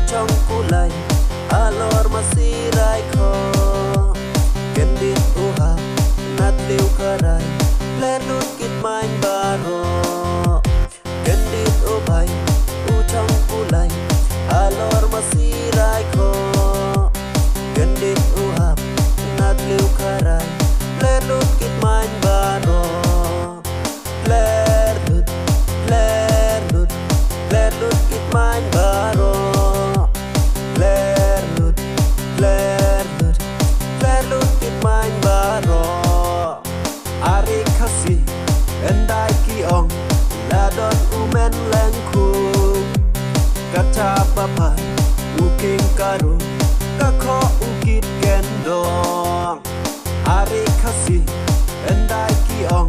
trong cú lay alor masirai kho kendit uha nat liu karai lenut kit main baro kendit ubai trong cú lay alor masirai kho kendit uha nat liu karai lenut kit main baro lerlut kit main baro lerlut kit main baro ari khasi endai ki ong la don umen lengku kata papa uking karu kakho ukit kendong ari khasi endai ki ong